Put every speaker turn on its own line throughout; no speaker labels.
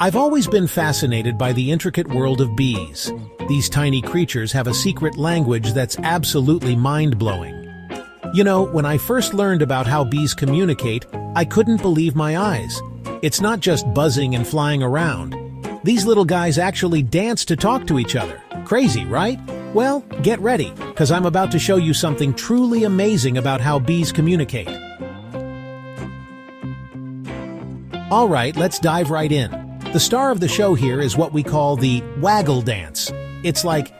I've always been fascinated by the intricate world of bees. These tiny creatures have a secret language that's absolutely mind-blowing. You know, when I first learned about how bees communicate, I couldn't believe my eyes. It's not just buzzing and flying around. These little guys actually dance to talk to each other. Crazy, right? Well, get ready, because I'm about to show you something truly amazing about how bees communicate. All right, let's dive right in. The star of the show here is what we call the waggle dance. It's like,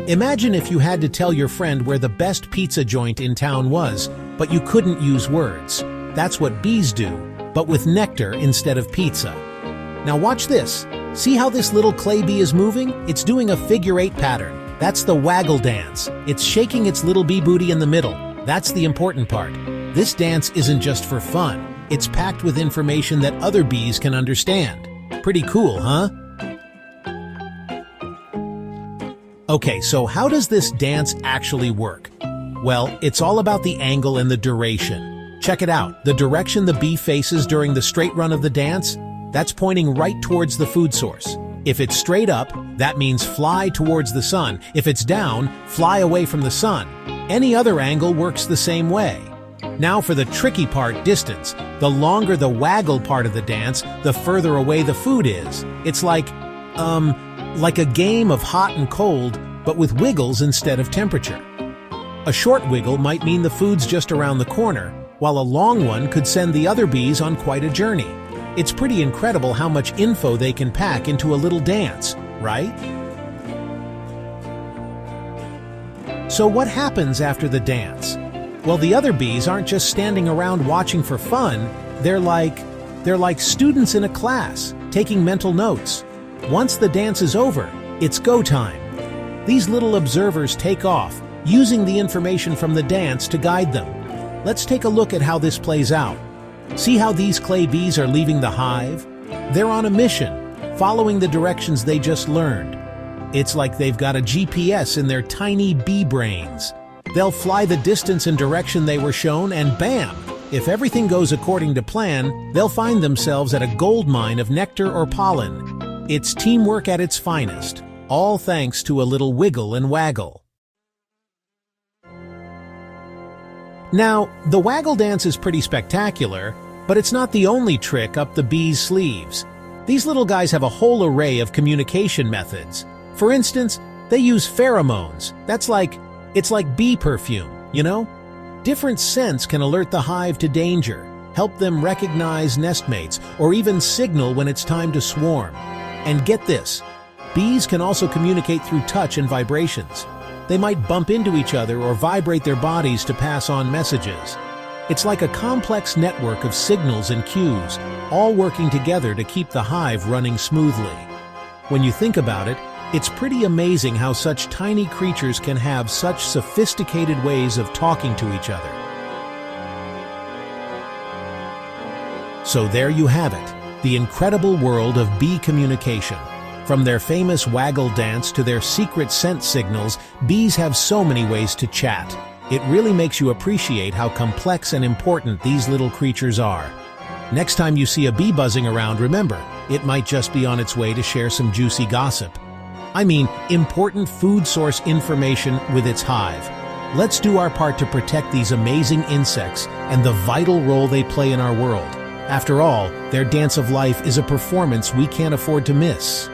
imagine if you had to tell your friend where the best pizza joint in town was, but you couldn't use words. That's what bees do, but with nectar instead of pizza. Now watch this. See how this little clay bee is moving? It's doing a figure-8 pattern. That's the waggle dance. It's shaking its little bee booty in the middle. That's the important part. This dance isn't just for fun. It's packed with information that other bees can understand. Pretty cool, huh? Okay, so how does this dance actually work? Well, it's all about the angle and the duration. Check it out. The direction the bee faces during the straight run of the dance, that's pointing right towards the food source. If it's straight up, that means fly towards the sun. If it's down, fly away from the sun. Any other angle works the same way. Now for the tricky part, distance. The longer the waggle part of the dance, the further away the food is. It's like a game of hot and cold, but with wiggles instead of temperature. A short wiggle might mean the food's just around the corner, while a long one could send the other bees on quite a journey. It's pretty incredible how much info they can pack into a little dance, right? So what happens after the dance? Well, the other bees aren't just standing around watching for fun. They're like students in a class, taking mental notes. Once the dance is over, it's go time. These little observers take off, using the information from the dance to guide them. Let's take a look at how this plays out. See how these clay bees are leaving the hive? They're on a mission, following the directions they just learned. It's like they've got a GPS in their tiny bee brains. They'll fly the distance and direction they were shown, and bam! If everything goes according to plan, they'll find themselves at a gold mine of nectar or pollen. It's teamwork at its finest, all thanks to a little wiggle and waggle. Now, the waggle dance is pretty spectacular, but it's not the only trick up the bees' sleeves. These little guys have a whole array of communication methods. For instance, they use pheromones. It's like bee perfume, you know? Different scents can alert the hive to danger, help them recognize nestmates, or even signal when it's time to swarm. And get this, bees can also communicate through touch and vibrations. They might bump into each other or vibrate their bodies to pass on messages. It's like a complex network of signals and cues, all working together to keep the hive running smoothly. When you think about it, it's pretty amazing how such tiny creatures can have such sophisticated ways of talking to each other. So there you have it, the incredible world of bee communication. From their famous waggle dance to their secret scent signals, bees have so many ways to chat. It really makes you appreciate how complex and important these little creatures are. Next time you see a bee buzzing around, remember, it might just be on its way to share some juicy gossip. I mean, important food source information with its hive. Let's do our part to protect these amazing insects and the vital role they play in our world. After all, their dance of life is a performance we can't afford to miss.